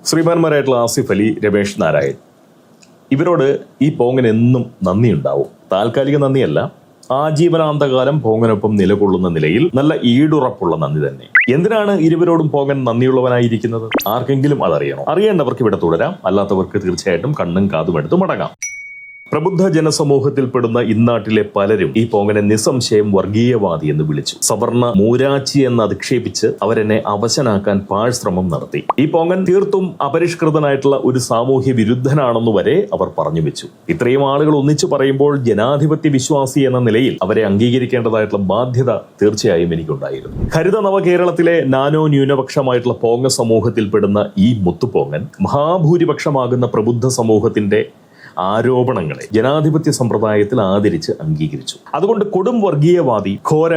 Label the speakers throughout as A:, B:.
A: ശ്രീമാന്മാരായിട്ടുള്ള ആസിഫ് അലി, രമേഷ് നാരായൺ, ഇവരോട് ഈ പോങ്ങൻ എന്നും നന്ദിയുണ്ടാവും. താൽക്കാലിക നന്ദിയല്ല, ആജീവനാന്തകാലം പോങ്ങനൊപ്പം നിലകൊള്ളുന്ന നിലയിൽ നല്ല ഈടുറപ്പുള്ള നന്ദി തന്നെ. എന്തിനാണ് ഇരുവരോടും പോങ്ങൻ നന്ദിയുള്ളവനായിരിക്കുന്നത്? ആർക്കെങ്കിലും അതറിയണോ? അറിയേണ്ടവർക്ക് ഇവിടെ തുടരാം, അല്ലാത്തവർക്ക് തീർച്ചയായിട്ടും കണ്ണും കാതും എടുത്ത് മടങ്ങാം. പ്രബുദ്ധ ജനസമൂഹത്തിൽപ്പെടുന്ന ഇന്നാട്ടിലെ പലരും ഈ പോങ്ങനെ നിസ്സംശയം വർഗീയവാദി എന്ന് വിളിച്ചു. സവർണ മൂരാച്ചി എന്ന് അധിക്ഷേപിച്ച് അവരെന്നെ അവശനാക്കാൻ പാഴ്ശ്രമം നടത്തി. ഈ പോങ്ങൻ തീർത്തും അപരിഷ്കൃതനായിട്ടുള്ള ഒരു സാമൂഹ്യ വിരുദ്ധനാണെന്ന് വരെ അവർ പറഞ്ഞു വെച്ചു. ഇത്രയും ആളുകൾ ഒന്നിച്ചു പറയുമ്പോൾ ജനാധിപത്യ വിശ്വാസി എന്ന നിലയിൽ അവരെ അംഗീകരിക്കേണ്ടതായിട്ടുള്ള ബാധ്യത തീർച്ചയായും എനിക്കുണ്ടായിരുന്നു. ഹരിത നവകേരളത്തിലെ നാനോ ന്യൂനപക്ഷമായിട്ടുള്ള പോങ്ങ സമൂഹത്തിൽപ്പെടുന്ന ഈ മുത്തുപോങ്ങൻ മഹാഭൂരിപക്ഷമാകുന്ന പ്രബുദ്ധ സമൂഹത്തിന്റെ ആരോപണങ്ങളെ ജനാധിപത്യ സമ്പ്രദായത്തിൽ ആദരിച്ച് അംഗീകരിച്ചു. അതുകൊണ്ട് കൊടും വർഗീയവാദി, ഘോര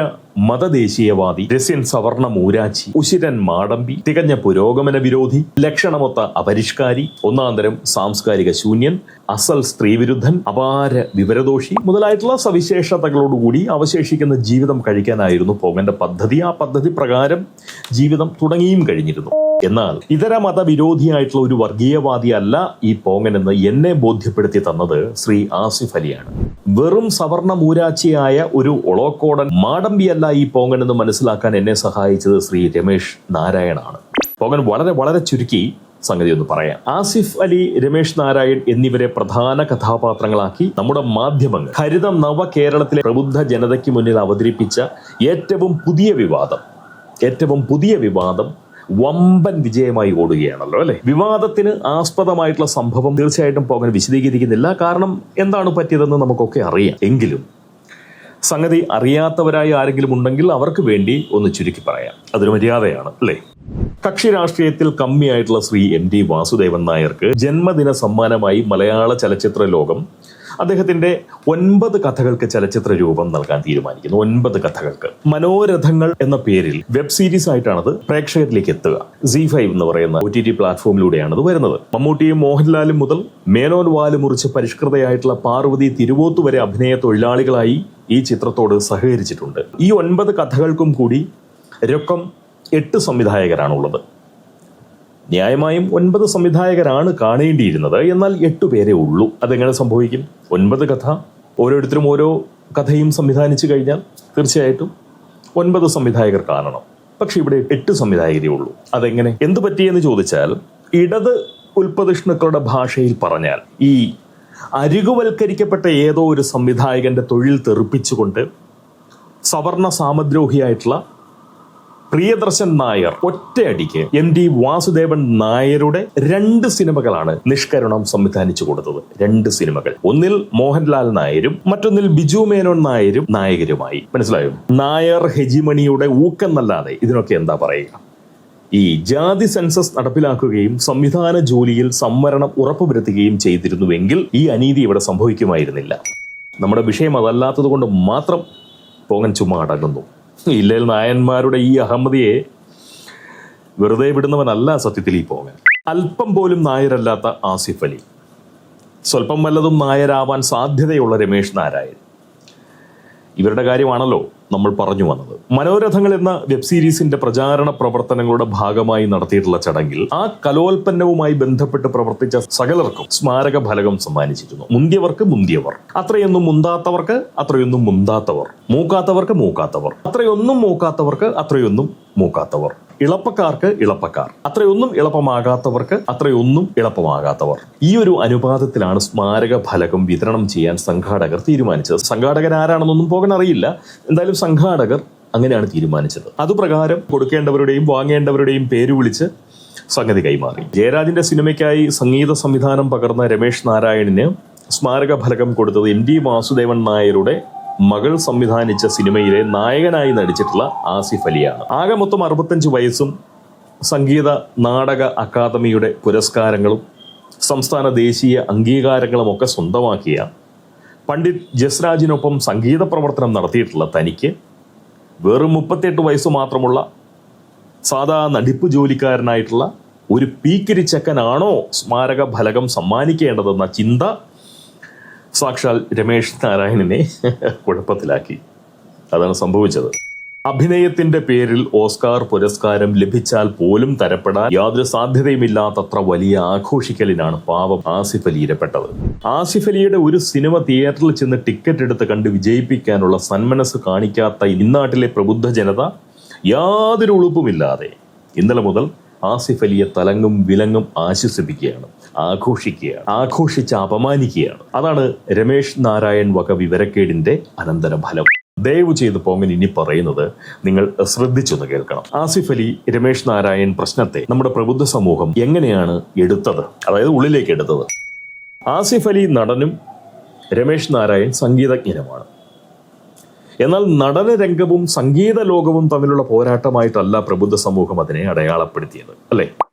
A: മതദേശീയവാദി, രസ്യൻ സവർണ മൂരാച്ചി, ഉശിരൻ മാടമ്പി, തികഞ്ഞ പുരോഗമന വിരോധി, ലക്ഷണമൊത്ത അപരിഷ്കാരി, ഒന്നാന്തരം സാംസ്കാരിക ശൂന്യൻ, അസൽ സ്ത്രീവിരുദ്ധൻ, അപാര വിവരദോഷി മുതലായിട്ടുള്ള സവിശേഷതകളോടുകൂടി അവശേഷിക്കുന്ന ജീവിതം കഴിക്കാനായിരുന്നു പോങ്ങന്റെ പദ്ധതി. ആ പദ്ധതി പ്രകാരം ജീവിതം തുടങ്ങിയും കഴിഞ്ഞിരുന്നു. എന്നാൽ ഇതര മതവിരോധിയായിട്ടുള്ള ഒരു വർഗീയവാദിയല്ല ഈ പോങ്ങൻ എന്ന് എന്നെ ബോധ്യപ്പെടുത്തി തന്നത് ശ്രീ ആസിഫ് അലിയാണ്. വെറും സവർണ മൂരാച്ചിയായ ഒരു ഒളോക്കോടൻ മാടമ്പിയല്ല ഈ പോങ്ങൻ എന്ന് മനസ്സിലാക്കാൻ എന്നെ സഹായിച്ചത് ശ്രീ രമേഷ് നാരായണാണ്. പോങ്ങൻ വളരെ വളരെ ചുരുക്കി സംഗതി ഒന്ന് പറയാം. ആസിഫ് അലി, രമേഷ് നാരായൺ എന്നിവരെ പ്രധാന കഥാപാത്രങ്ങളാക്കി നമ്മുടെ മാധ്യമങ്ങൾ ഹരിത നവ കേരളത്തിലെ പ്രബുദ്ധ ജനതയ്ക്ക് മുന്നിൽ അവതരിപ്പിച്ച ഏറ്റവും പുതിയ വിവാദം വമ്പൻ വിജയമായി ഓടുകയാണല്ലോ, അല്ലെ? വിവാദത്തിന് ആസ്പദമായിട്ടുള്ള സംഭവം തീർച്ചയായിട്ടും പോങ്ങൻ വിശദീകരിക്കുന്നില്ല. കാരണം എന്താണ് പറ്റിയതെന്ന് നമുക്കൊക്കെ അറിയാം. എങ്കിലും സംഗതി അറിയാത്തവരായി ആരെങ്കിലും ഉണ്ടെങ്കിൽ അവർക്ക് വേണ്ടി ഒന്ന് ചുരുക്കി പറയാം. അതൊരു മര്യാദയാണ്, അല്ലേ? കക്ഷി രാഷ്ട്രീയത്തിൽ കമ്മിയായിട്ടുള്ള ശ്രീ MT വാസുദേവൻ നായർക്ക് ജന്മദിന സമ്മാനമായി മലയാള ചലച്ചിത്ര ലോകം അദ്ദേഹത്തിന്റെ 9 കഥകൾക്ക് ചലച്ചിത്ര രൂപം നൽകാൻ തീരുമാനിക്കുന്നു. 9 കഥകൾക്ക്. മനോരഥങ്ങൾ എന്ന പേരിൽ വെബ് സീരീസ് ആയിട്ടാണത് പ്രേക്ഷകരിലേക്ക് എത്തുക. ZEE5 എന്ന് പറയുന്ന OTT പ്ലാറ്റ്ഫോമിലൂടെയാണത് വരുന്നത്. മമ്മൂട്ടിയും മോഹൻലാലും മുതൽ മേനോൻ വാല് മുറിച്ച് പരിഷ്കൃതയായിട്ടുള്ള പാർവതി തിരുവോത്തു വരെ അഭിനയ തൊഴിലാളികളായി ഈ ചിത്രത്തോട് സഹകരിച്ചിട്ടുണ്ട്. ഈ 9 കഥകൾക്കും കൂടി രൊക്കം 8 സംവിധായകരാണുള്ളത്. ന്യായമായും 9 സംവിധായകരാണ് കാണേണ്ടിയിരുന്നത്. എന്നാൽ 8 പേരേ ഉള്ളൂ. അതെങ്ങനെ സംഭവിക്കും? 9 കഥ, ഓരോരുത്തരും ഓരോ കഥയും സംവിധാനിച്ചു കഴിഞ്ഞാൽ തീർച്ചയായിട്ടും 9 സംവിധായകർ കാണണം. പക്ഷെ ഇവിടെ 8 സംവിധായകരേ ഉള്ളൂ. അതെങ്ങനെ? എന്ത് പറ്റിയെന്ന് ചോദിച്ചാൽ, ഇടത് ഉൽപ്പതിഷ്ണുക്കളുടെ ഭാഷയിൽ പറഞ്ഞാൽ ഈ അരികുവൽക്കരിക്കപ്പെട്ട ഏതോ ഒരു സംവിധായകന്റെ തൊഴിൽ തെറിപ്പിച്ചുകൊണ്ട് സവർണ സാമദ്രോഹിയായിട്ടുള്ള പ്രിയദർശൻ നായർ ഒറ്റയടിക്ക് MT വാസുദേവൻ നായരുടെ 2 സിനിമകളാണ് നിഷ്കരുണം സംവിധാനിച്ചു കൊടുത്തത്. 2 സിനിമകൾ. ഒന്നിൽ മോഹൻലാൽ നായരും മറ്റൊന്നിൽ ബിജു മേനോൻ നായരും നായകരുമായി. മനസ്സിലായോ? നായർ ഹെജിമണിയുടെ ഊക്കെന്നല്ലാതെ ഇതിനൊക്കെ എന്താ പറയുക? ഈ ജാതി സെൻസസ് നടപ്പിലാക്കുകയും സംവിധാന ജോലിയിൽ സംവരണം ഉറപ്പുവരുത്തുകയും ചെയ്തിരുന്നുവെങ്കിൽ ഈ അനീതി ഇവിടെ സംഭവിക്കുമായിരുന്നില്ല. നമ്മുടെ വിഷയം അതല്ലാത്തത് കൊണ്ട് മാത്രം പോങ്ങൻ ചുമ്മാ അടങ്ങുന്നു. ഇല്ലേൽ നായന്മാരുടെ ഈ അഹമ്മദിയെ വെറുതെ വിടുന്നവനല്ല സത്യത്തിൽ ഈ പോങ്ങൻ. അല്പം പോലും നായരല്ലാത്ത ആസിഫ് അലി, സ്വല്പം വല്ലതും നായരാവാൻ സാധ്യതയുള്ള രമേഷ് നാരായൺ, ഇവരുടെ കാര്യമാണല്ലോ നമ്മൾ പറഞ്ഞു വന്നത്. മനോരഥങ്ങൾ എന്ന വെബ് സീരീസിന്റെ പ്രചാരണ പ്രവർത്തനങ്ങളുടെ ഭാഗമായി നടത്തിയിട്ടുള്ള ചടങ്ങിൽ ആ കലോൽപ്പന്നവുമായി ബന്ധപ്പെട്ട് പ്രവർത്തിച്ച സകലർക്കും സ്മാരക ഫലകം സമ്മാനിച്ചിരുന്നു. മുന്തിയവർക്ക് മുന്തിയവർ, അത്രയൊന്നും മുന്താത്തവർക്ക് അത്രയൊന്നും മുന്താത്തവർ, മൂക്കാത്തവർക്ക് മൂക്കാത്തവർ, അത്രയൊന്നും മൂക്കാത്തവർക്ക് അത്രയൊന്നും മൂക്കാത്തവർ, ഇളപ്പക്കാർക്ക് ഇളപ്പക്കാർ, അത്രയൊന്നും എളുപ്പമാകാത്തവർക്ക് അത്രയൊന്നും എളുപ്പമാകാത്തവർ. ഈ ഒരു അനുപാതത്തിലാണ് സ്മാരക ഫലകം വിതരണം ചെയ്യാൻ സംഘാടകർ തീരുമാനിച്ചത്. സംഘാടകരാരാണെന്നൊന്നും പോകാൻ അറിയില്ല. എന്തായാലും സംഘാടകർ അങ്ങനെയാണ് തീരുമാനിച്ചത്. അതുപ്രകാരം കൊടുക്കേണ്ടവരുടെയും വാങ്ങേണ്ടവരുടെയും പേര് വിളിച്ച് സംഗതി കൈമാറി. ജയരാജിന്റെ സിനിമയ്ക്കായി സംഗീത സംവിധാനം പകർന്ന രമേഷ് നാരായണിന് സ്മാരക ഫലകം കൊടുത്തത് MT വാസുദേവൻ നായരുടെ മകൾ സംവിധാനിച്ച സിനിമയിലെ നായകനായി നടിച്ചിട്ടുള്ള ആസിഫ് അലിയാണ്. ആകെ മൊത്തം 65 വയസ്സും സംഗീത നാടക അക്കാദമിയുടെ പുരസ്കാരങ്ങളും സംസ്ഥാന ദേശീയ അംഗീകാരങ്ങളും ഒക്കെ സ്വന്തമാക്കിയ പണ്ഡിറ്റ് ജസ്രാജിനൊപ്പം സംഗീത പ്രവർത്തനം നടത്തിയിട്ടുള്ള തനിക്ക് വെറും 38 വയസ്സ് മാത്രമുള്ള സാധാ നടിപ്പ് ജോലിക്കാരനായിട്ടുള്ള ഒരു പീക്കിരിച്ചക്കനാണോ സ്മാരക ഫലകം സമ്മാനിക്കേണ്ടതെന്ന ചിന്ത സാക്ഷാൽ രമേഷ് നാരായണനെ കുഴപ്പത്തിലാക്കി. അതാണ് സംഭവിച്ചത്. അഭിനയത്തിന്റെ പേരിൽ ഓസ്കാർ പുരസ്കാരം ലഭിച്ചാൽ പോലും തരപ്പെടാൻ യാതൊരു സാധ്യതയുമില്ലാത്തത്ര വലിയ ആഘോഷിക്കലിനാണ് പാവം ആസിഫ് അലി ഇരപ്പെട്ടത്. ആസിഫ് അലിയുടെ ഒരു സിനിമ തിയേറ്ററിൽ ചെന്ന് ടിക്കറ്റ് എടുത്ത് കണ്ട് വിജയിപ്പിക്കാനുള്ള സന്മനസ് കാണിക്കാത്ത ഇന്നാട്ടിലെ പ്രബുദ്ധ ജനത യാതൊരു ഉളുപ്പുമില്ലാതെ ഇന്നലെ മുതൽ ആസിഫ് അലിയെ തലങ്ങും വിലങ്ങും ആശ്വസിപ്പിക്കുകയാണ്, ആഘോഷിക്കുകയാണ്, ആഘോഷിച്ച് അപമാനിക്കുകയാണ്. അതാണ് രമേശ് നാരായൺ വക വിവരക്കേടിന്റെ അനന്തരഫലം. ദയവ് ചെയ്ത് പോങ്ങൻ ഇനി പറയുന്നത് നിങ്ങൾ ശ്രദ്ധിച്ചൊന്ന് കേൾക്കണം. ആസിഫ് അലി രമേശ് നാരായൺ പ്രശ്നത്തെ നമ്മുടെ പ്രബുദ്ധ സമൂഹം എങ്ങനെയാണ് എടുത്തത്, അതായത് ഉള്ളിലേക്ക് എടുത്തത്. ആസിഫ് അലി നടനും രമേശ് നാരായൺ സംഗീതജ്ഞനുമാണ്. എന്നാൽ നടന രംഗവും സംഗീത ലോകവും തമ്മിലുള്ള പോരാട്ടമായിട്ടല്ല പ്രബുദ്ധ സമൂഹം അതിനെ അടയാളപ്പെടുത്തിയത്, അല്ലെ?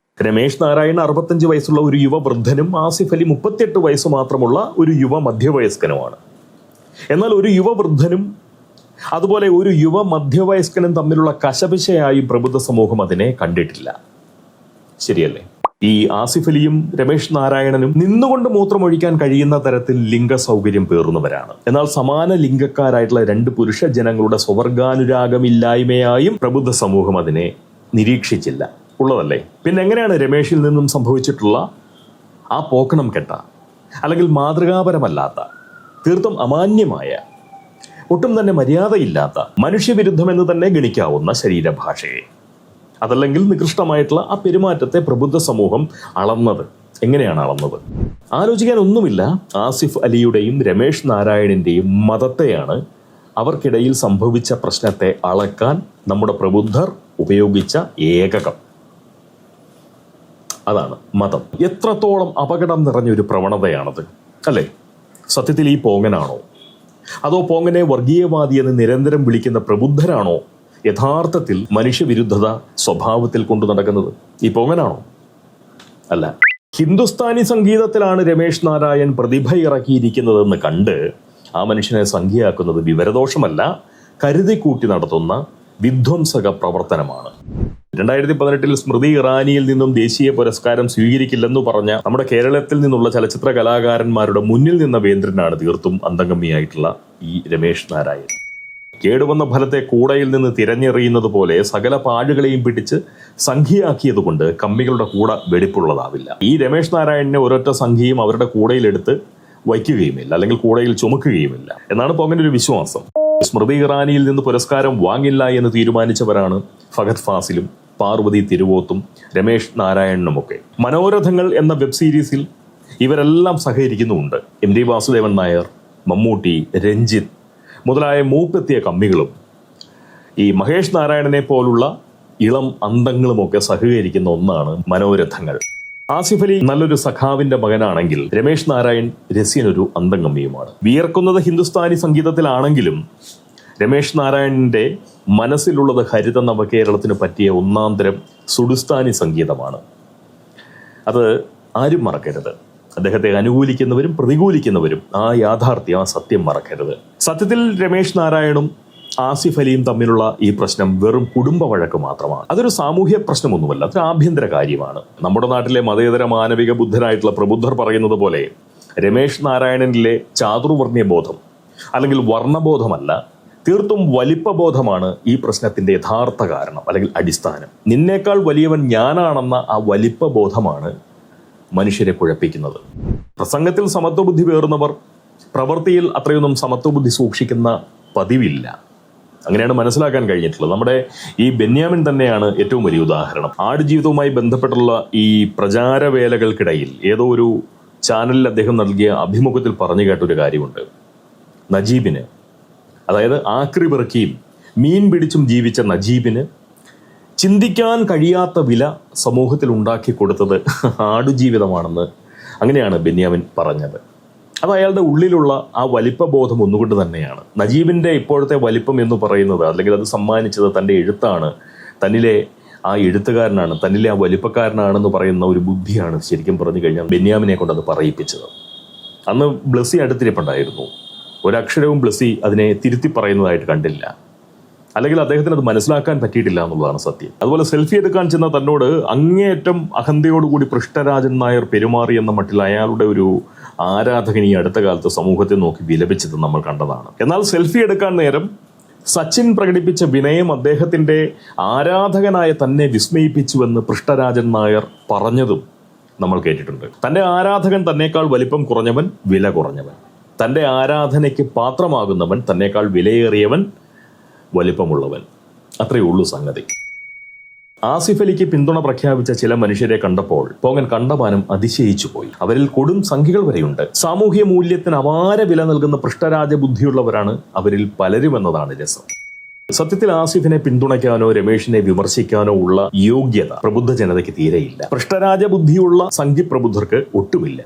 A: രമേശ് നാരായൺ 65 വയസ്സുള്ള ഒരു യുവവൃദ്ധനും ആസിഫ് അലി 38 വയസ്സ് മാത്രമുള്ള ഒരു യുവ മധ്യവയസ്കനുമാണ്. എന്നാൽ ഒരു യുവവൃദ്ധനും അതുപോലെ ഒരു യുവ മധ്യവയസ്കനും തമ്മിലുള്ള കശപിശയായി പ്രബുദ്ധ സമൂഹം അതിനെ കണ്ടിട്ടില്ല. ശരിയല്ലേ? ഈ ആസിഫ് അലിയും രമേശ് നാരായണനും നിന്നുകൊണ്ട് മൂത്രമൊഴിക്കാൻ കഴിയുന്ന തരത്തിൽ ലിംഗ സൗകര്യം പേറുന്നവരാണ്. എന്നാൽ സമാന ലിംഗക്കാരായിട്ടുള്ള 2 പുരുഷ ജനങ്ങളുടെ സ്വർഗാനുരാഗമില്ലായ്മയായും പ്രബുദ്ധ സമൂഹം അതിനെ നിരീക്ഷിച്ചില്ല. ഉള്ളതല്ലേ? പിന്നെ എങ്ങനെയാണ് രമേശിൽ നിന്നും സംഭവിച്ചിട്ടുള്ള ആ പോക്കണം കെട്ട, അല്ലെങ്കിൽ മാതൃകാപരമല്ലാത്ത, തീർത്തും അമാന്യമായ, ഒട്ടും തന്നെ മര്യാദയില്ലാത്ത, മനുഷ്യവിരുദ്ധമെന്ന് തന്നെ ഗണിക്കാവുന്ന ശരീരഭാഷയെ, അതല്ലെങ്കിൽ നികൃഷ്ടമായിട്ടുള്ള ആ പെരുമാറ്റത്തെ പ്രബുദ്ധ സമൂഹം അളന്നത് എങ്ങനെയാണ് അളന്നത്? ആലോചിക്കാൻ ഒന്നുമില്ല. ആസിഫ് അലിയുടെയും രമേശ് നാരായണിന്റെയും മതത്തെയാണ് അവർക്കിടയിൽ സംഭവിച്ച പ്രശ്നത്തെ അളക്കാൻ നമ്മുടെ പ്രബുദ്ധർ ഉപയോഗിച്ച ഏകകം. അതാണ് മതം. എത്രത്തോളം അപകടം നിറഞ്ഞൊരു പ്രവണതയാണത്, അല്ലേ? സത്യത്തിൽ ഈ പോങ്ങനാണോ, അതോ പോങ്ങനെ വർഗീയവാദി എന്ന് നിരന്തരം വിളിക്കുന്ന പ്രബുദ്ധരാണോ യഥാർത്ഥത്തിൽ മനുഷ്യവിരുദ്ധത സ്വഭാവത്തിൽ കൊണ്ടു നടക്കുന്നത്? ഈ പോങ്ങനാണോ? അല്ല. ഹിന്ദുസ്ഥാനി സംഗീതത്തിലാണ് രമേശ് നാരായൺ പ്രതിഭ ഇറക്കിയിരിക്കുന്നതെന്ന് കണ്ട് ആ മനുഷ്യനെ സംഖ്യയാക്കുന്നത് വിവരദോഷമല്ല, കരുതിക്കൂട്ടി നടത്തുന്ന വിധ്വംസക പ്രവർത്തനമാണ്. 2018 സ്മൃതി ഇറാനിയിൽ നിന്നും ദേശീയ പുരസ്കാരം സ്വീകരിക്കില്ലെന്നു പറഞ്ഞ നമ്മുടെ കേരളത്തിൽ നിന്നുള്ള ചലച്ചിത്ര കലാകാരന്മാരുടെ മുന്നിൽ നിന്ന വേന്ദ്രനാണ് തീർത്തും അന്തംഗമ്മിയായിട്ടുള്ള ഈ രമേശ് നാരായൺ. കേടുവന്ന ഫലത്തെ കൂടയിൽ നിന്ന് തിരഞ്ഞെറിയുന്നത് പോലെ സകല പാഴുകളെയും പിടിച്ച് സംഖ്യയാക്കിയതുകൊണ്ട് കമ്മികളുടെ കൂട വെടിപ്പുള്ളതാവില്ല. ഈ രമേശ് നാരായണനെ ഒരൊറ്റ സംഖ്യയും അവരുടെ കൂടയിലെടുത്ത് വയ്ക്കുകയുമില്ല, അല്ലെങ്കിൽ കൂടയിൽ ചുമക്കുകയുമില്ല എന്നാണ് പോങ്ങന്റെ ഒരു വിശ്വാസം. സ്മൃതി ഇറാനിയിൽ നിന്ന് പുരസ്കാരം വാങ്ങില്ല എന്ന് തീരുമാനിച്ചവരാണ് ഫഹദ് ഫാസിലും പാർവതി തിരുവോത്തും രമേശ് നാരായണനുമൊക്കെ. മനോരഥങ്ങൾ എന്ന വെബ് സീരീസിൽ ഇവരെല്ലാം സഹകരിക്കുന്നുമുണ്ട്. MT വാസുദേവൻ നായർ, മമ്മൂട്ടി, രഞ്ജിത്ത് മുതലായ മൂപ്പെത്തിയ കമ്മികളും ഈ മഹേഷ് നാരായണനെ പോലുള്ള ഇളം അന്തങ്ങളുമൊക്കെ സഹകരിക്കുന്ന ഒന്നാണ് മനോരഥങ്ങൾ. ആസിഫ് അലി നല്ലൊരു സഖാവിന്റെ മകനാണെങ്കിൽ രമേശ് നാരായൺ രസ്യനൊരു അന്തംഗമ്മിയുമാണ്. വിയർക്കുന്നത് ഹിന്ദുസ്ഥാനി സംഗീതത്തിലാണെങ്കിലും രമേശ് നാരായണന്റെ മനസ്സിലുള്ളത് ഹരിത നവകേരളത്തിന് പറ്റിയ ഒന്നാന്തരം സുഡുസ്ഥാനി സംഗീതമാണ്. അത് ആരും മറക്കരുത്. അദ്ദേഹത്തെ അനുകൂലിക്കുന്നവരും പ്രതികൂലിക്കുന്നവരും ആ യാഥാർത്ഥ്യം, ആ സത്യം മറക്കരുത്. സത്യത്തിൽ രമേശ് നാരായണും ആസിഫ് അലിയും തമ്മിലുള്ള ഈ പ്രശ്നം വെറും കുടുംബ വഴക്ക് മാത്രമാണ്. അതൊരു സാമൂഹ്യ പ്രശ്നമൊന്നുമല്ല, അതൊരു ആഭ്യന്തര കാര്യമാണ്. നമ്മുടെ നാട്ടിലെ മതേതര മാനവിക ബുദ്ധരായിട്ടുള്ള പ്രബുദ്ധർ പറയുന്നത് പോലെ രമേശ് നാരായണനിലെ ചാതുർവർണ്ണയ ബോധം അല്ലെങ്കിൽ വർണ്ണബോധമല്ല, തീർത്തും വലിപ്പബോധമാണ് ഈ പ്രശ്നത്തിന്റെ യഥാർത്ഥ കാരണം അല്ലെങ്കിൽ അടിസ്ഥാനം. നിന്നേക്കാൾ വലിയവൻ ഞാനാണെന്ന ആ വലിപ്പബോധമാണ് മനുഷ്യരെ കുഴപ്പിക്കുന്നത്. പ്രസംഗത്തിൽ സമത്വബുദ്ധി പേറുന്നവർ പ്രവൃത്തിയിൽ അത്രയൊന്നും സമത്വബുദ്ധി സൂക്ഷിക്കുന്ന പതിവില്ല. അങ്ങനെയാണ് മനസ്സിലാക്കാൻ കഴിഞ്ഞിട്ടുള്ളത്. നമ്മുടെ ഈ ബെന്യാമിൻ തന്നെയാണ് ഏറ്റവും വലിയ ഉദാഹരണം. ആടുജീവിതവുമായി ബന്ധപ്പെട്ടുള്ള ഈ പ്രചാരവേലകൾക്കിടയിൽ ഏതോ ഒരു ചാനലിൽ അദ്ദേഹം നൽകിയ അഭിമുഖത്തിൽ പറഞ്ഞു കേട്ടൊരു കാര്യമുണ്ട്. നജീബിന്, അതായത് ആക്രി പെറുക്കിയും മീൻ പിടിച്ചും ജീവിച്ച നജീബിന് ചിന്തിക്കാൻ കഴിയാത്ത വില സമൂഹത്തിൽ ഉണ്ടാക്കി കൊടുത്തത് ആടുജീവിതമാണെന്ന് അങ്ങനെയാണ് ബെന്യാമിൻ പറഞ്ഞത്. അത് അയാളുടെ ഉള്ളിലുള്ള ആ വലിപ്പബോധം ഒന്നുകൊണ്ട് തന്നെയാണ്. നജീബിന്റെ ഇപ്പോഴത്തെ വലിപ്പം എന്ന് പറയുന്നത്, അല്ലെങ്കിൽ അത് സമ്മാനിച്ചത് തൻ്റെ എഴുത്താണ്, തന്നിലെ ആ എഴുത്തുകാരനാണ്, തന്നിലെ ആ വലിപ്പക്കാരനാണെന്ന് പറയുന്ന ഒരു ബുദ്ധിയാണ് ശരിക്കും പറഞ്ഞു കഴിഞ്ഞാൽ ബെന്യാമിനെ കൊണ്ട് അത് പറയിപ്പിച്ചത്. അന്ന് ബ്ലസ്സി അടുത്തിരിപ്പുണ്ടായിരുന്നു. ഒരക്ഷരവും ബ്ലസ്സി അതിനെ തിരുത്തി പറയുന്നതായിട്ട് കണ്ടില്ല, അല്ലെങ്കിൽ അദ്ദേഹത്തിന് അത് മനസ്സിലാക്കാൻ പറ്റിയിട്ടില്ല എന്നുള്ളതാണ് സത്യം. അതുപോലെ സെൽഫി എടുക്കാൻ ചെന്ന തന്നോട് അങ്ങേയറ്റം അഹന്തയോടുകൂടി പൃഷ്ഠരാജൻ നായർ പെരുമാറി എന്ന മട്ടിൽ അയാളുടെ ഒരു ആരാധകൻ ഈ അടുത്ത കാലത്ത് സമൂഹത്തെ നോക്കി വിലപിച്ചത് നമ്മൾ കണ്ടതാണ്. എന്നാൽ സെൽഫി എടുക്കാൻ നേരം സച്ചിൻ പ്രകടിപ്പിച്ച വിനയം അദ്ദേഹത്തിന്റെ ആരാധകനായ തന്നെ വിസ്മയിപ്പിച്ചുവെന്ന് പൃഷ്ഠരാജൻ നായർ പറഞ്ഞതും നമ്മൾ കേട്ടിട്ടുണ്ട്. തന്റെ ആരാധകൻ തന്നേക്കാൾ വലിപ്പം കുറഞ്ഞവൻ, വില കുറഞ്ഞവൻ. തന്റെ ആരാധനയ്ക്ക് പാത്രമാകുന്നവൻ തന്നേക്കാൾ വിലയേറിയവൻ, വലിപ്പമുള്ളവൻ. അത്രയേ ഉള്ളൂ സംഗതി. ആസിഫ് അലിക്ക് പിന്തുണ പ്രഖ്യാപിച്ച ചില മനുഷ്യരെ കണ്ടപ്പോൾ പോങ്ങൻ കണ്ടമാനം അതിശയിച്ചു പോയി. അവരിൽ കൊടും സംഖ്യകൾ വരെയുണ്ട്. സാമൂഹ്യ മൂല്യത്തിന് അപാര വില നൽകുന്ന പൃഷ്ഠരാജ ബുദ്ധിയുള്ളവരാണ് അവരിൽ പലരും എന്നതാണ് രസം. സത്യത്തിൽ ആസിഫിനെ പിന്തുണയ്ക്കാനോ രമേശിനെ വിമർശിക്കാനോ ഉള്ള യോഗ്യത പ്രബുദ്ധ ജനതയ്ക്ക് തീരെയില്ല. പൃഷ്ഠരാജ ബുദ്ധിയുള്ള സംഘിപ്രബുദ്ധർക്ക് ഒട്ടുമില്ല.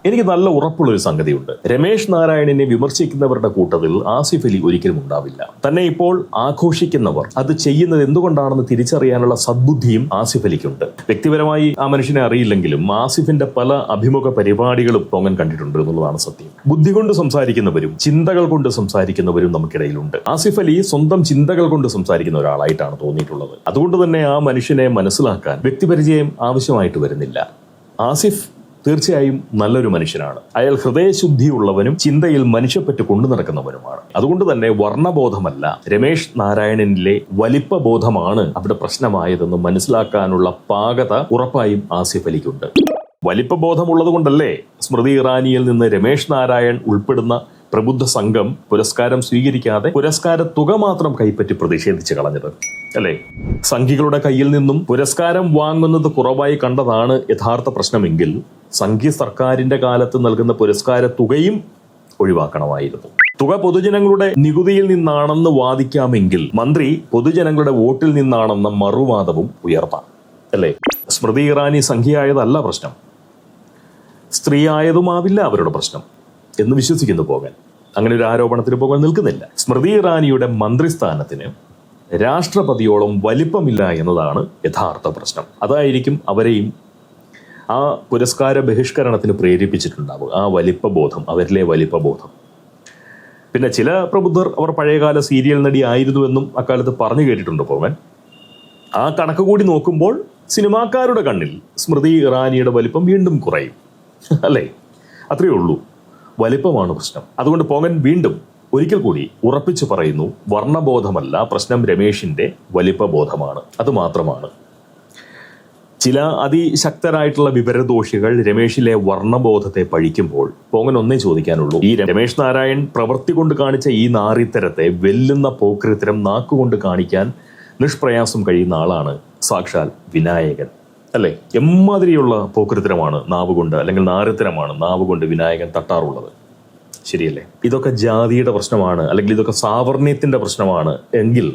A: എനിക്ക് നല്ല ഉറപ്പുള്ളൊരു സംഗതിയുണ്ട്. രമേശ് നാരായണനെ വിമർശിക്കുന്നവരുടെ കൂട്ടത്തിൽ ആസിഫ് അലി ഒരിക്കലും ഉണ്ടാവില്ല. തന്നെ ഇപ്പോൾ ആഘോഷിക്കുന്നവർ അത് ചെയ്യുന്നത് എന്തുകൊണ്ടാണെന്ന് തിരിച്ചറിയാനുള്ള സദ്ബുദ്ധിയും ആസിഫ് അലിക്കുണ്ട്. വ്യക്തിപരമായി ആ മനുഷ്യനെ അറിയില്ലെങ്കിലും ആസിഫിന്റെ പല അഭിമുഖ പരിപാടികളും പോങ്ങൻ കണ്ടിട്ടുണ്ട് എന്നുള്ളതാണ് സത്യം. ബുദ്ധി കൊണ്ട് സംസാരിക്കുന്നവരും ചിന്തകൾ കൊണ്ട് സംസാരിക്കുന്നവരും നമുക്കിടയിലുണ്ട്. ആസിഫ് അലി സ്വന്തം ചിന്തകൾ കൊണ്ട് സംസാരിക്കുന്ന ഒരാളായിട്ടാണ് തോന്നിയിട്ടുള്ളത്. അതുകൊണ്ട് തന്നെ ആ മനുഷ്യനെ മനസ്സിലാക്കാൻ വ്യക്തിപരിചയം ആവശ്യമായിട്ട് വരുന്നില്ല. ആസിഫ് തീർച്ചയായും നല്ലൊരു മനുഷ്യനാണ്. അയാൾ ഹൃദയശുദ്ധിയുള്ളവനും ചിന്തയിൽ മനുഷ്യപ്പറ്റ് കൊണ്ടു നടക്കുന്നവനുമാണ്. അതുകൊണ്ട് തന്നെ വർണ്ണബോധമല്ല, രമേശ് നാരായണനിലെ വലിപ്പബോധമാണ് അവിടെ പ്രശ്നമായതെന്ന് മനസ്സിലാക്കാനുള്ള പാകത ഉറപ്പായും ആസിഫ് അലിക്കുണ്ട്. വലിപ്പബോധമുള്ളത് കൊണ്ടല്ലേ സ്മൃതി ഇറാനിയിൽ നിന്ന് രമേശ് നാരായൺ ഉൾപ്പെടുന്ന പ്രബുദ്ധ സംഘം പുരസ്കാരം സ്വീകരിക്കാതെ പുരസ്കാര തുക മാത്രം കൈപ്പറ്റി പ്രതിഷേധിച്ച് കളഞ്ഞത് അല്ലേ? സംഘികളുടെ കയ്യിൽ നിന്നും പുരസ്കാരം വാങ്ങുന്നത് കുറവായി കണ്ടതാണ് യഥാർത്ഥ പ്രശ്നമെങ്കിൽ സംഘി സർക്കാരിന്റെ കാലത്ത് നൽകുന്ന പുരസ്കാര തുകയും ഒഴിവാക്കണമായിരുന്നു. തുക പൊതുജനങ്ങളുടെ നികുതിയിൽ നിന്നാണെന്ന് വാദിക്കാമെങ്കിൽ മന്ത്രി പൊതുജനങ്ങളുടെ വോട്ടിൽ നിന്നാണെന്ന മറുവാദവും ഉയർത്താം അല്ലേ? സ്മൃതി ഇറാനി സംഘിയായതല്ല പ്രശ്നം, സ്ത്രീ ആയതുമാവില്ല അവരുടെ പ്രശ്നം എന്ന് വിശ്വസിക്കുന്നു പോകാൻ. അങ്ങനെ ഒരു ആരോപണത്തിന് പോകാൻ നിൽക്കുന്നില്ല. സ്മൃതി ഇറാനിയുടെ മന്ത്രിസ്ഥാനത്തിന് രാഷ്ട്രപതിയോളം വലിപ്പമില്ല എന്നതാണ് യഥാർത്ഥ പ്രശ്നം. അതായിരിക്കും അവരെയും ആ പുരസ്കാര ബഹിഷ്കരണത്തിന് പ്രേരിപ്പിച്ചിട്ടുണ്ടാവുക. ആ വലിപ്പബോധം, അവരിലെ വലിപ്പബോധം. പിന്നെ ചില പ്രബുദ്ധർ അവർ പഴയകാല സീരിയൽ നടി ആയിരുന്നുവെന്നും അക്കാലത്ത് പറഞ്ഞു കേട്ടിട്ടുണ്ട് പോകാൻ. ആ കണക്ക് കൂടി നോക്കുമ്പോൾ സിനിമാക്കാരുടെ കണ്ണിൽ സ്മൃതി ഇറാനിയുടെ വലിപ്പം വീണ്ടും കുറയും അല്ലേ? അത്രയേ ഉള്ളൂ. വലിപ്പമാണ് പ്രശ്നം. അതുകൊണ്ട് പോങ്ങൻ വീണ്ടും ഒരിക്കൽ കൂടി ഉറപ്പിച്ചു പറയുന്നു, വർണ്ണബോധമല്ല പ്രശ്നം, രമേശിന്റെ വലിപ്പബോധമാണ്. അത് മാത്രമാണ്. ചില അതിശക്തരായിട്ടുള്ള വിവരദോഷികൾ രമേശിലെ വർണ്ണബോധത്തെ പഴിക്കുമ്പോൾ പോങ്ങൻ ഒന്നേ ചോദിക്കാനുള്ളൂ, ഈ രമേശ് നാരായൺ പ്രവൃത്തി കൊണ്ട് കാണിച്ച ഈ നാറിത്തരത്തെ വെല്ലുന്ന പോക്രിത്തരം നാക്കുകൊണ്ട് കാണിക്കാൻ നിഷ്പ്രയാസം കഴിയുന്ന ആളാണ് സാക്ഷാൽ വിനായകൻ അല്ലേ? എമ്മാതിരിയുള്ള പോക്രിത്തരമാണ് നാവ് കൊണ്ട്, അല്ലെങ്കിൽ നാറിത്തരമാണ് നാവ് കൊണ്ട് വിനായകൻ തട്ടാറുള്ളത്. ശരിയല്ലേ? ഇതൊക്കെ ജാതിയുടെ പ്രശ്നമാണ്, അല്ലെങ്കിൽ ഇതൊക്കെ സാവർണ്യത്തിന്റെ പ്രശ്നമാണ് എങ്കിൽ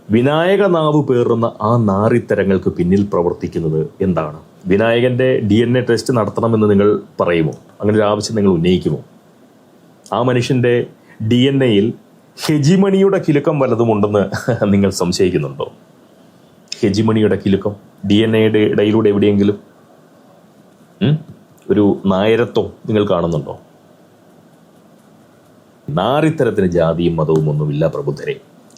A: വിനായക നാവ് പേറുന്ന ആ നാറിത്തരങ്ങൾക്ക് പിന്നിൽ പ്രവർത്തിക്കുന്നത് എന്താണ്? വിനായകന്റെ DNA ടെസ്റ്റ് നടത്തണമെന്ന് നിങ്ങൾ പറയുമോ? അങ്ങനെ ഒരു ആവശ്യം നിങ്ങൾ ഉന്നയിക്കുമോ? ആ മനുഷ്യന്റെ DNA-യിൽ ഹെജിമണിയുടെ കിലുക്കം വല്ലതുമുണ്ടെന്ന് നിങ്ങൾ സംശയിക്കുന്നുണ്ടോ? ഹെജിമണിയുടെ കിലുക്കം DNA-യുടെ ഇടയിലൂടെ എവിടെയെങ്കിലും ഒരു നായരത്വം നിങ്ങൾ കാണുന്നുണ്ടോ? നാറിത്തരത്തിന് ജാതിയും മതവും ഒന്നുമില്ല പ്രബുദ്ധരെ.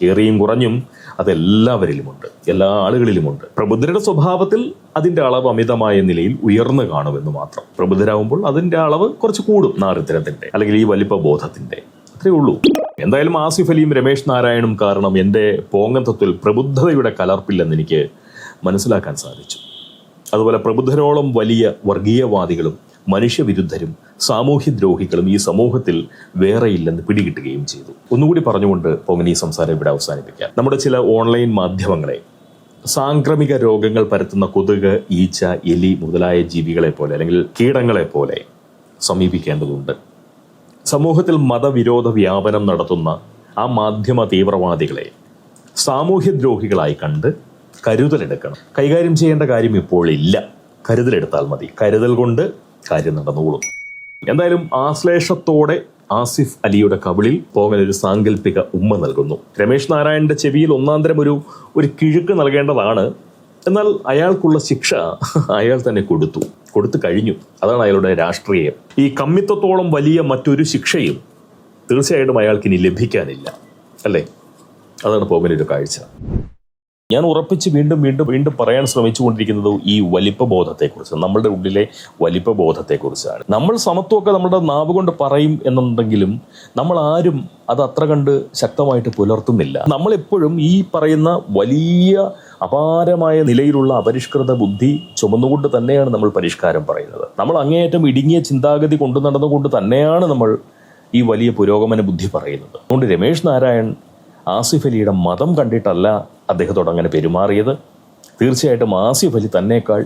A: ഏറിയും കുറഞ്ഞും അതെല്ലാവരിലുമുണ്ട്, എല്ലാ ആളുകളിലുമുണ്ട്. പ്രബുദ്ധരുടെ സ്വഭാവത്തിൽ അതിന്റെ അളവ് അമിതമായ നിലയിൽ ഉയർന്നു കാണുമെന്ന് മാത്രം. പ്രബുദ്ധരാകുമ്പോൾ അതിന്റെ അളവ് കുറച്ച് കൂടും, നാറിത്തരത്തിന്റെ അല്ലെങ്കിൽ ഈ വലിപ്പ ബോധത്തിന്റെ. അത്രേ ഉള്ളൂ. എന്തായാലും ആസിഫ് അലിയും രമേശ് നാരായണും കാരണം എൻ്റെ പോങ്ങത്തത്തിൽ പ്രബുദ്ധതയുടെ കലർപ്പില്ലെന്ന് എനിക്ക് മനസ്സിലാക്കാൻ സാധിച്ചു. അതുപോലെ പ്രബുദ്ധരോളം വലിയ വർഗീയവാദികളും മനുഷ്യവിരുദ്ധരും സാമൂഹ്യദ്രോഹികളും ഈ സമൂഹത്തിൽ വേറെയില്ലെന്ന് പിടികിട്ടുകയും ചെയ്തു. ഒന്നുകൂടി പറഞ്ഞുകൊണ്ട് പോങ്ങൻ ഈ സംസാരം ഇവിടെ അവസാനിപ്പിക്കാം. നമ്മുടെ ചില ഓൺലൈൻ മാധ്യമങ്ങളെ സാംക്രമിക രോഗങ്ങൾ പരത്തുന്ന കൊതുക്, ഈച്ച, എലി മുതലായ ജീവികളെ പോലെ അല്ലെങ്കിൽ കീടങ്ങളെ പോലെ സമീപിക്കേണ്ടതുണ്ട്. സമൂഹത്തിൽ മതവിരോധ വ്യാപനം നടത്തുന്ന ആ മാധ്യമ തീവ്രവാദികളെ സാമൂഹ്യദ്രോഹികളായി കണ്ട് കരുതലെടുക്കണം. കൈകാര്യം ചെയ്യേണ്ട കാര്യം ഇപ്പോൾ ഇല്ല, കരുതലെടുത്താൽ മതി. കരുതൽ കൊണ്ട് കാര്യം നടന്നോളും. എന്തായാലും ആശ്ലേഷത്തോടെ ആസിഫ് അലിയുടെ കവിളിൽ പോകാൻ ഒരു സാങ്കല്പിക ഉമ്മ നൽകുന്നു. രമേശ് നാരായണന്റെ ചെവിയിൽ ഒന്നാന്തരം ഒരു കിഴുക്ക് നൽകേണ്ടതാണ്. എന്നാൽ അയാൾക്കുള്ള ശിക്ഷ അയാൾ തന്നെ കൊടുത്തു കഴിഞ്ഞു. അതാണ് അയാളുടെ രാഷ്ട്രീയം. ഈ കമ്മിത്വത്തോളം വലിയ മറ്റൊരു ശിക്ഷയും തീർച്ചയായിട്ടും അയാൾക്ക് ഇനി ലഭിക്കാനില്ല അല്ലേ? അതാണ് പോകാനൊരു കാഴ്ച. ഞാൻ ഉറപ്പിച്ച് വീണ്ടും വീണ്ടും വീണ്ടും പറയാൻ ശ്രമിച്ചുകൊണ്ടിരിക്കുന്നത് ഈ വലിപ്പബോധത്തെക്കുറിച്ച്, നമ്മളുടെ ഉള്ളിലെ വലിപ്പബോധത്തെക്കുറിച്ചാണ്. നമ്മൾ സമത്വമൊക്കെ നമ്മുടെ നാവ് കൊണ്ട് പറയും എന്നുണ്ടെങ്കിലും നമ്മൾ ആരും അത് അത്ര കണ്ട് ശക്തമായിട്ട് പുലർത്തുന്നില്ല. നമ്മളെപ്പോഴും ഈ പറയുന്ന വലിയ അപാരമായ നിലയിലുള്ള അപരിഷ്കൃത ബുദ്ധി ചുമന്നുകൊണ്ട് തന്നെയാണ് നമ്മൾ പരിഷ്കാരം പറയുന്നത്. നമ്മൾ അങ്ങേയറ്റം ഇടുങ്ങിയ ചിന്താഗതി കൊണ്ടു നടന്നുകൊണ്ട് തന്നെയാണ് നമ്മൾ ഈ വലിയ പുരോഗമന ബുദ്ധി പറയുന്നത്. അതുകൊണ്ട് രമേശ് നാരായൺ ആസിഫ് അലിയുടെ മതം കണ്ടിട്ടല്ല അദ്ദേഹത്തോട് അങ്ങനെ പെരുമാറിയത്. തീർച്ചയായിട്ടും ആസിഫ് അലി തന്നേക്കാൾ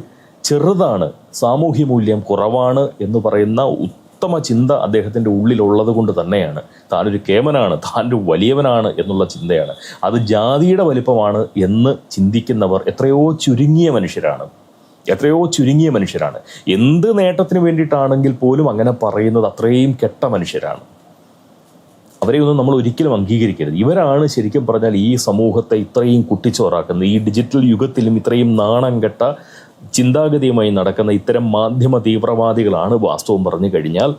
A: ചെറുതാണ്, സാമൂഹ്യ മൂല്യം കുറവാണ് എന്ന് പറയുന്ന ഉത്തമ ചിന്ത അദ്ദേഹത്തിൻ്റെ ഉള്ളിലുള്ളത് കൊണ്ട് തന്നെയാണ് താനൊരു കേമനാണ്, താനൊരു വലിയവനാണ് എന്നുള്ള ചിന്തയാണ്. അത് ജാതിയുടെ വലിപ്പമാണ് എന്ന് ചിന്തിക്കുന്നവർ എത്രയോ ചുരുങ്ങിയ മനുഷ്യരാണ്. എന്ത് നേട്ടത്തിന് വേണ്ടിയിട്ടാണെങ്കിൽ പോലും അങ്ങനെ പറയുന്നത് അത്രയും കെട്ട മനുഷ്യരാണ്. അവരെയൊന്നും നമ്മൾ ഒരിക്കലും അംഗീകരിക്കരുത്. ഇവരാണ് ശരിക്കും പറഞ്ഞാൽ ഈ സമൂഹത്തെ ഇത്രയും കുട്ടിച്ചോറാക്കുന്നത്. ഈ ഡിജിറ്റൽ യുഗത്തിലും ഇത്രയും നാണം കെട്ട ചിന്താഗതിയുമായി നടക്കുന്ന ഇത്തരം മാധ്യമ തീവ്രവാദികളാണ് വാസ്തവം പറഞ്ഞു കഴിഞ്ഞാൽ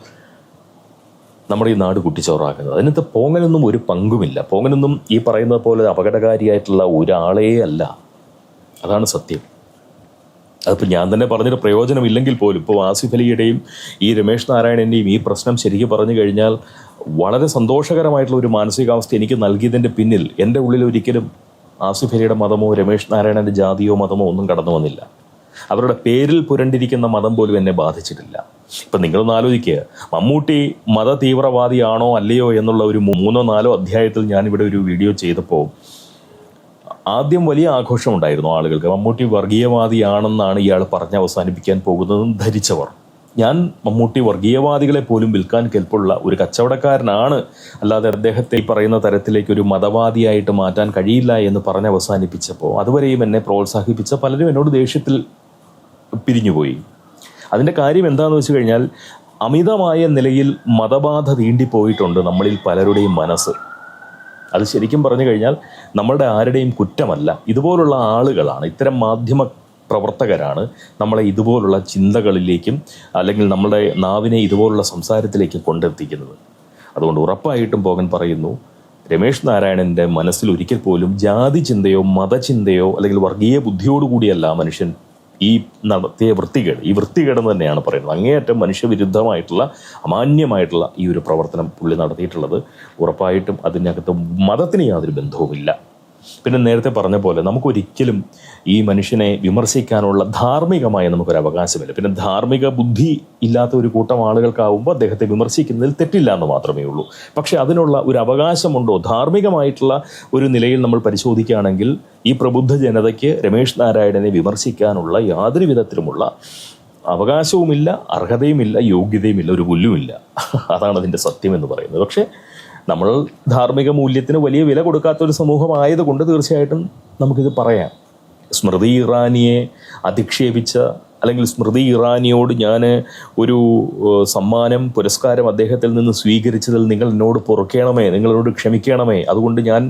A: നമ്മുടെ ഈ നാട് കുട്ടിച്ചോറാക്കുന്നത്. അതിനകത്ത് പോങ്ങനൊന്നും ഒരു പങ്കുമില്ല. പോങ്ങനൊന്നും ഈ പറയുന്നത് പോലെ അപകടകാരിയായിട്ടുള്ള ഒരാളേ അല്ല. അതാണ് സത്യം. അതിപ്പോൾ ഞാൻ തന്നെ പറഞ്ഞൊരു പ്രയോജനമില്ലെങ്കിൽ പോലും ഇപ്പോൾ ആസിഫ് അലിയുടെയും ഈ രമേശ് നാരായണൻ്റെയും ഈ പ്രശ്നം ശരിക്കും പറഞ്ഞു കഴിഞ്ഞാൽ വളരെ സന്തോഷകരമായിട്ടുള്ള ഒരു മാനസികാവസ്ഥ എനിക്ക് നൽകിയതിൻ്റെ പിന്നിൽ എൻ്റെ ഉള്ളിൽ ഒരിക്കലും ആസിഫ് അലിയുടെ മതമോ രമേശ് നാരായണൻ്റെ ജാതിയോ മതമോ ഒന്നും കടന്നു വന്നില്ല. അവരുടെ പേരിൽ പുരണ്ടിരിക്കുന്ന മതം പോലും എന്നെ ബാധിച്ചിട്ടില്ല. ഇപ്പം നിങ്ങളൊന്ന് ആലോചിക്കുക, മമ്മൂട്ടി മത തീവ്രവാദിയാണോ അല്ലയോ എന്നുള്ള ഒരു 3-4 അധ്യായത്തിൽ ഞാനിവിടെ ഒരു വീഡിയോ ചെയ്തപ്പോൾ ആദ്യം വലിയ ആഘോഷമുണ്ടായിരുന്നു ആളുകൾക്ക്. മമ്മൂട്ടി വർഗീയവാദിയാണെന്നാണ് ഇയാൾ പറഞ്ഞ് അവസാനിപ്പിക്കാൻ പോകുന്നതെന്ന് ധരിച്ചവർ. ഞാൻ മമ്മൂട്ടി വർഗീയവാദികളെ പോലും വിൽക്കാൻ കെൽപ്പുള്ള ഒരു കച്ചവടക്കാരനാണ്, അല്ലാതെ അദ്ദേഹത്തെ പറയുന്ന തരത്തിലേക്ക് ഒരു മതവാദിയായിട്ട് മാറ്റാൻ കഴിയില്ല എന്ന് പറഞ്ഞ് അവസാനിപ്പിച്ചപ്പോൾ അതുവരെയും എന്നെ പ്രോത്സാഹിപ്പിച്ച പലരും എന്നോട് ദേഷ്യത്തിൽ പിരിഞ്ഞുപോയി. അതിൻ്റെ കാര്യം എന്താണെന്ന് വെച്ച് കഴിഞ്ഞാൽ അമിതമായ നിലയിൽ മതബാധ തീണ്ടിപ്പോയിട്ടുണ്ട് നമ്മളിൽ പലരുടെയും മനസ്സ്. അത് ശരിക്കും പറഞ്ഞു കഴിഞ്ഞാൽ നമ്മളുടെ ആരുടെയും കുറ്റമല്ല. ഇതുപോലുള്ള ആളുകളാണ്, ഇത്തരം മാധ്യമ പ്രവർത്തകരാണ് നമ്മളെ ഇതുപോലുള്ള ചിന്തകളിലേക്കും അല്ലെങ്കിൽ നമ്മുടെ നാവിനെ ഇതുപോലുള്ള സംസാരത്തിലേക്കും കൊണ്ടെത്തിക്കുന്നത്. അതുകൊണ്ട് ഉറപ്പായിട്ടും പോകൻ പറയുന്നു, രമേശ് നാരായണൻ്റെ മനസ്സിൽ ഒരിക്കൽ പോലും ജാതി ചിന്തയോ മതചിന്തയോ അല്ലെങ്കിൽ വർഗീയ ബുദ്ധിയോടുകൂടിയല്ല മനുഷ്യൻ ഈ നടത്തിയ വൃത്തികേടെന്ന് തന്നെയാണ് പറയുന്നത്. അങ്ങേയറ്റം മനുഷ്യവിരുദ്ധമായിട്ടുള്ള അമാന്യമായിട്ടുള്ള ഈ ഒരു പ്രവർത്തനം പുള്ളി നടത്തിയിട്ടുള്ളത്. ഉറപ്പായിട്ടും അതിനകത്ത് മതത്തിന് യാതൊരു ബന്ധവുമില്ല. പിന്നെ നേരത്തെ പറഞ്ഞ പോലെ നമുക്കൊരിക്കലും ഈ മനുഷ്യനെ വിമർശിക്കാനുള്ള ധാർമ്മികമായ നമുക്കൊരു അവകാശമില്ല. പിന്നെ ധാർമ്മിക ബുദ്ധി ഇല്ലാത്ത ഒരു കൂട്ടം ആളുകൾക്കാവുമ്പോൾ അദ്ദേഹത്തെ വിമർശിക്കുന്നതിൽ തെറ്റില്ല എന്ന് മാത്രമേ ഉള്ളൂ. പക്ഷെ അതിനുള്ള ഒരു അവകാശമുണ്ടോ? ധാർമ്മികമായിട്ടുള്ള ഒരു നിലയിൽ നമ്മൾ പരിശോധിക്കുകയാണെങ്കിൽ ഈ പ്രബുദ്ധ ജനതയ്ക്ക് രമേശ് നാരായണനെ വിമർശിക്കാനുള്ള യാതൊരു വിധത്തിലുമുള്ള അവകാശവുമില്ല, അർഹതയുമില്ല, യോഗ്യതയുമില്ല, ഒരു പുല്ലുമില്ല. അതാണ് അതിൻ്റെ സത്യം എന്ന് പറയുന്നത്. പക്ഷേ നമ്മൾ ധാർമ്മിക മൂല്യത്തിന് വലിയ വില കൊടുക്കാത്തൊരു സമൂഹമായതുകൊണ്ട് തീർച്ചയായിട്ടും നമുക്കിത് പറയാം. സ്മൃതി ഇറാനിയെ അധിക്ഷേപിച്ച അല്ലെങ്കിൽ സ്മൃതി ഇറാനിയോട് ഞാൻ ഒരു പുരസ്കാരം അദ്ദേഹത്തിൽ നിന്ന് സ്വീകരിച്ചതിൽ നിങ്ങൾ എന്നോട് പൊറുക്കണമേ, നിങ്ങളോട് ക്ഷമിക്കണമേ, അതുകൊണ്ട് ഞാൻ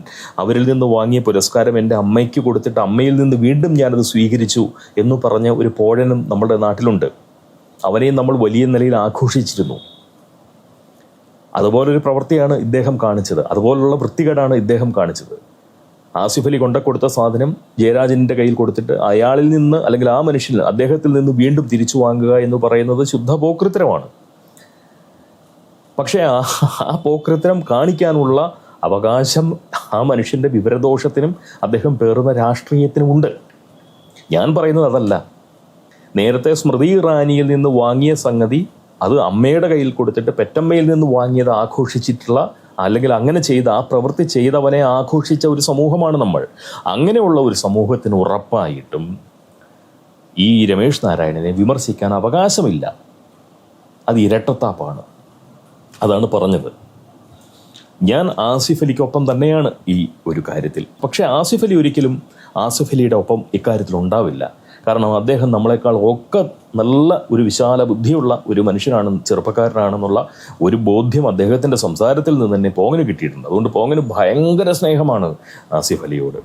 A: അവരിൽ നിന്ന് വാങ്ങിയ പുരസ്കാരം എൻ്റെ അമ്മയ്ക്ക് കൊടുത്തിട്ട് അമ്മയിൽ നിന്ന് വീണ്ടും ഞാനത് സ്വീകരിച്ചു എന്ന് പറഞ്ഞ ഒരു പോഴനും നമ്മുടെ നാട്ടിലുണ്ട്. അവനെയും നമ്മൾ വലിയ നിലയിൽ ആഘോഷിച്ചിരുന്നു. അതുപോലൊരു പ്രവൃത്തിയാണ് ഇദ്ദേഹം കാണിച്ചത്, അതുപോലുള്ള വൃത്തികേടാണ് ഇദ്ദേഹം കാണിച്ചത്. ആസിഫ് അലി കൊടുത്ത സാധനം ജയരാജൻ്റെ കയ്യിൽ കൊടുത്തിട്ട് അയാളിൽ നിന്ന് അല്ലെങ്കിൽ ആ മനുഷ്യന് അദ്ദേഹത്തിൽ നിന്ന് വീണ്ടും തിരിച്ചു വാങ്ങുക എന്ന് പറയുന്നത് ശുദ്ധ പോക്രിത്തരമാണ്. പക്ഷേ ആ പോക്രിത്തരം കാണിക്കാനുള്ള അവകാശം ആ മനുഷ്യൻ്റെ വിവരദോഷത്തിനും അദ്ദേഹം പേറുന്ന രാഷ്ട്രീയത്തിനുമുണ്ട്. ഞാൻ പറയുന്നത് അതല്ല. നേരത്തെ സ്മൃതി ഇറാനിയിൽ നിന്ന് വാങ്ങിയ സംഗതി അത് അമ്മയുടെ കയ്യിൽ കൊടുത്തിട്ട് പെറ്റമ്മയിൽ നിന്ന് വാങ്ങിയത് ആഘോഷിച്ചിട്ടുള്ള അല്ലെങ്കിൽ അങ്ങനെ ചെയ്ത ആ പ്രവൃത്തി ചെയ്തവനെ ആഘോഷിച്ച ഒരു സമൂഹമാണ് നമ്മൾ. അങ്ങനെയുള്ള ഒരു സമൂഹത്തിന് ഉറപ്പായിട്ടും ഈ രമേശ് നാരായണനെ വിമർശിക്കാൻ അവകാശമില്ല. അത് ഇരട്ടത്താപ്പാണ്. അതാണ് പറഞ്ഞത്. ഞാൻ ആസിഫ് അലിക്കൊപ്പം തന്നെയാണ് ഈ ഒരു കാര്യത്തിൽ. പക്ഷേ ആസിഫ് അലി ഒരിക്കലും ആസിഫ് അലിയുടെ ഒപ്പം ഇക്കാര്യത്തിൽ ഉണ്ടാവില്ല. കാരണം അദ്ദേഹം നമ്മളെക്കാൾ ഒക്കെ നല്ല ഒരു വിശാല ബുദ്ധിയുള്ള ഒരു മനുഷ്യനാണ്, ചെറുപ്പക്കാരനാണെന്നുള്ള ഒരു ബോധ്യം അദ്ദേഹത്തിൻ്റെ സംസാരത്തിൽ നിന്ന് തന്നെ പോങ്ങന് കിട്ടിയിട്ടുണ്ട്. അതുകൊണ്ട് പോങ്ങന് ഭയങ്കര സ്നേഹമാണ് ആസിഫ് അലിയോട്.